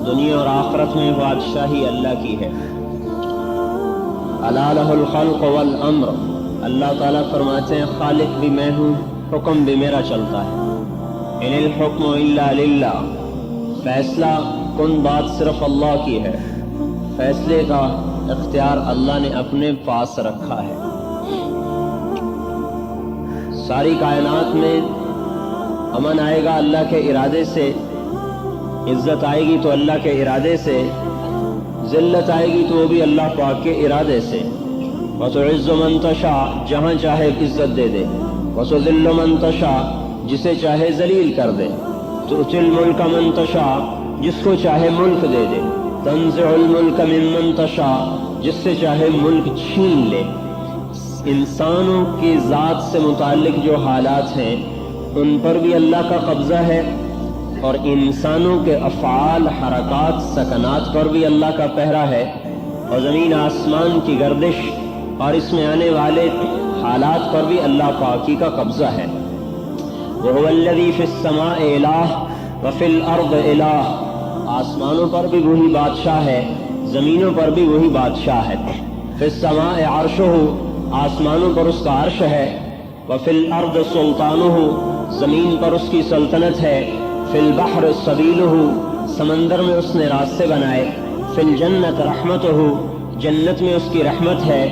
دنیا اور آخرت میں بادشاہی اللہ کی ہے۔ الا لہ الخلق والامر، اللہ تعالیٰ فرماتے ہیں خالق بھی میں ہوں، حکم بھی میرا چلتا ہے۔ ان الحکم الا للہ، فیصلہ کن بات صرف اللہ کی ہے، فیصلے کا اختیار اللہ نے اپنے پاس رکھا ہے۔ ساری کائنات میں امن آئے گا اللہ کے ارادے سے، عزت آئے گی تو اللہ کے ارادے سے، ذلت آئے گی تو وہ بھی اللہ پاک کے ارادے سے۔ وَتُعِزُّ مَن تَشَاءُ، جہاں چاہے عزت دے دے، وَتُذِلُّ مَن تَشَاءُ، جسے چاہے ذلیل کر دے، تُؤْتِي الْمُلْكَ مَن تَشَاءُ، جس کو چاہے ملک دے دے، تَنزِعُ الْمُلْكَ مِمَّن تَشَاءُ، جس سے چاہے ملک چھین لے۔ انسانوں کی ذات سے متعلق جو حالات ہیں ان پر بھی اللہ کا قبضہ ہے، اور انسانوں کے افعال، حرکات، سکنات پر بھی اللہ کا پہرا ہے، اور زمین آسمان کی گردش اور اس میں آنے والے حالات پر بھی اللہ پاکی کا قبضہ ہے۔ وَهُوَ الَّذِي فِي السَّمَاءِ إِلَٰهٌ وَفِي الْأَرْضِ إِلَٰهٌ، آسمانوں پر بھی وہی بادشاہ ہے، زمینوں پر بھی وہی بادشاہ ہے۔ فِي السَّمَاءِ عَرْشُهُ، آسمانوں پر اس کا عرش ہے، وَفِي الْأَرْضِ سُلْطَانُهُ، زمین پر اس کی سلطنت ہے، فِي الْبَحْرِ سَبِيلُهُ، سمندر میں اس نے راستے بنائے، فِي الْجَنَّةِ رَحْمَتُهُ، جنت میں اس کی رحمت ہے،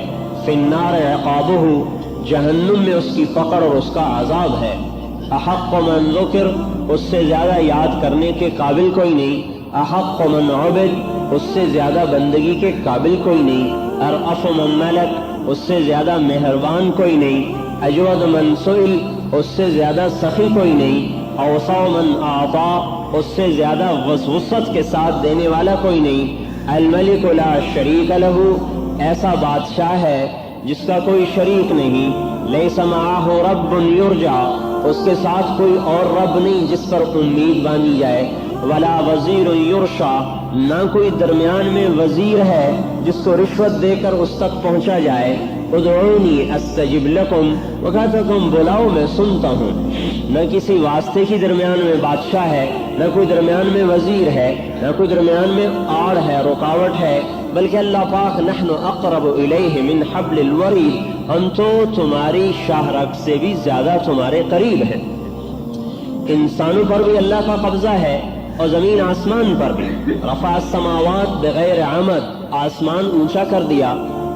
فِي النَّارِ عِقَابُهُ، جہنم میں اس کی پکڑ اور اس کا عذاب ہے۔ احق من ذکر، اس سے زیادہ یاد کرنے کے قابل کوئی نہیں، احق من عبد، اس سے زیادہ بندگی کے قابل کوئی نہیں، ارأف من ملک، اس سے زیادہ مہربان کوئی نہیں، اجود من سئل، اس سے زیادہ سخی کوئی نہیں، اوسع من اعطا، اس سے زیادہ وسعت کے ساتھ دینے والا کوئی نہیں، الملک لا شریک لہ، ایسا بادشاہ ہے جس کا کوئی شریک نہیں، لیس معہ رب یرجع، اس کے ساتھ کوئی اور رب نہیں جس پر امید باندھی جائے، ولا وزیر یرشا، نہ کوئی درمیان میں وزیر ہے جس کو رشوت دے کر اس تک پہنچا جائے، ادعونی استجب لکم، وہ کہتا تم بلاؤ میں سنتا ہوں۔ نہ کسی واسطے کی درمیان میں بادشاہ ہے، نہ کوئی درمیان میں وزیر ہے، نہ کوئی درمیان میں آڑ ہے، رکاوٹ ہے، بلکہ اللہ پاک نحن اقرب الیہ من حبل الورید، ہم تو تمہاری شاہ رگ سے بھی زیادہ تمہارے قریب ہیں۔ انسانوں پر بھی اللہ کا قبضہ ہے اور زمین آسمان پر بھی۔ رفع السماوات بغیر عمد، آسمان اونچا کر دیا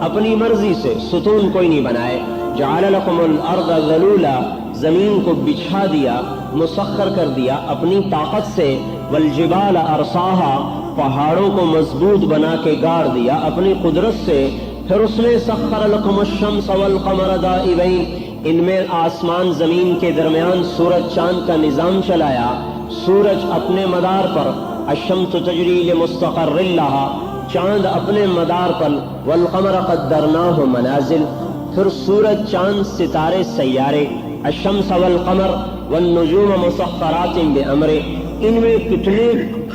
اپنی مرضی سے، ستون کوئی نہیں بنائے۔ جعل لکم الارض ذلولا، زمین کو بچھا دیا، مسخر کر دیا اپنی طاقت سے، والجبال ارساہا، پہاڑوں کو مضبوط بنا کے گاڑ دیا اپنی قدرت سے۔ پھر اس نے سخر لکم الشمس والقمر دائبین، ان میں آسمان زمین کے درمیان سورج چاند کا نظام چلایا، سورج اپنے مدار پر، الشمس تجری لمستقر لہا، چاند اپنے مدار پر، والقمر قدرناہ منازل، پھر سورج چاند ستارے سیارے، الشمس والقمر والنجوم مسخرات بامرہ، ان میں کتنے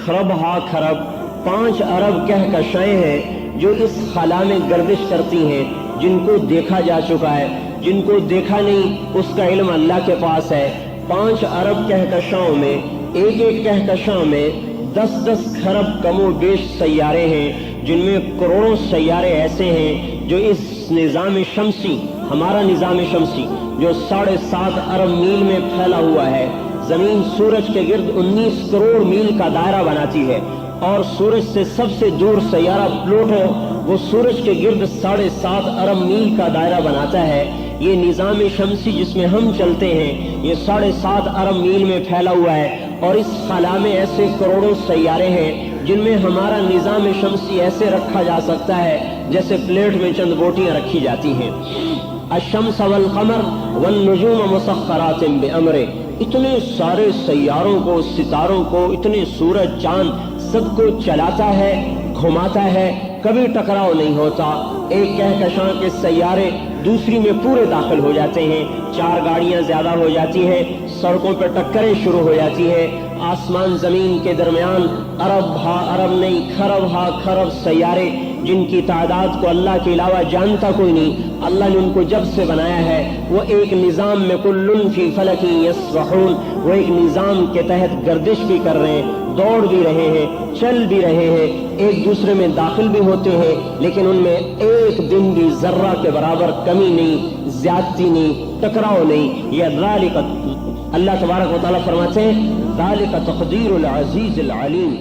خرب ہا خرب 5 ارب کہکشائیں ہیں جو اس خلا میں گردش کرتی ہیں، جن کو دیکھا جا چکا ہے، جن کو دیکھا نہیں اس کا علم اللہ کے پاس ہے۔ 5 ارب کہکشاؤں میں ایک ایک کہکشاں میں 10 خرب کم و بیش سیارے ہیں، جن میں کروڑوں سیارے ایسے ہیں جو اس نظام شمسی، ہمارا نظام شمسی جو 7.5 ارب میل میں پھیلا ہوا ہے، زمین سورج کے گرد 19 کروڑ میل کا دائرہ بناتی ہے، اور سورج سے سب سے دور سیارہ پلوٹو وہ سورج کے گرد 7.5 ارب میل کا دائرہ بناتا ہے۔ یہ نظام شمسی جس میں ہم چلتے ہیں یہ 7.5 ارب میل میں پھیلا ہوا ہے، اور اس خلا میں ایسے کروڑوں سیارے ہیں جن میں ہمارا نظام شمسی ایسے رکھا جا سکتا ہے جیسے پلیٹ میں چند بوٹیاں رکھی جاتی ہیں۔ الشمس والقمر والنجوم مسخرات بامرہ، اتنے سارے سیاروں کو، ستاروں کو، اتنے سورج چاند سب کو چلاتا ہے، گھماتا ہے، کبھی ٹکراؤ نہیں ہوتا۔ ایک کہکشاں کے سیارے دوسری میں پورے داخل ہو جاتے ہیں، 4 گاڑیاں زیادہ ہو جاتی ہیں، سڑکوں پہ ٹکریں شروع ہو جاتی ہیں۔ آسمان زمین کے درمیان ارب ہا ارب نہیں، خرب ہا خرب سیارے، جن کی تعداد کو اللہ کے علاوہ جانتا کوئی نہیں۔ اللہ نے ان کو جب سے بنایا ہے وہ ایک نظام میں کل فی فلک یسبحون، وہ ایک نظام کے تحت گردش بھی کر رہے ہیں، دوڑ بھی رہے ہیں، چل بھی رہے ہیں، ایک دوسرے میں داخل بھی ہوتے ہیں، لیکن ان میں ایک دن بھی ذرہ کے برابر کمی نہیں، زیادتی نہیں، ٹکراؤ نہیں۔ یہ ذالک، اللہ تبارک و تعالیٰ فرماتے ہیں ذالک تقدیر العزیز العلیم،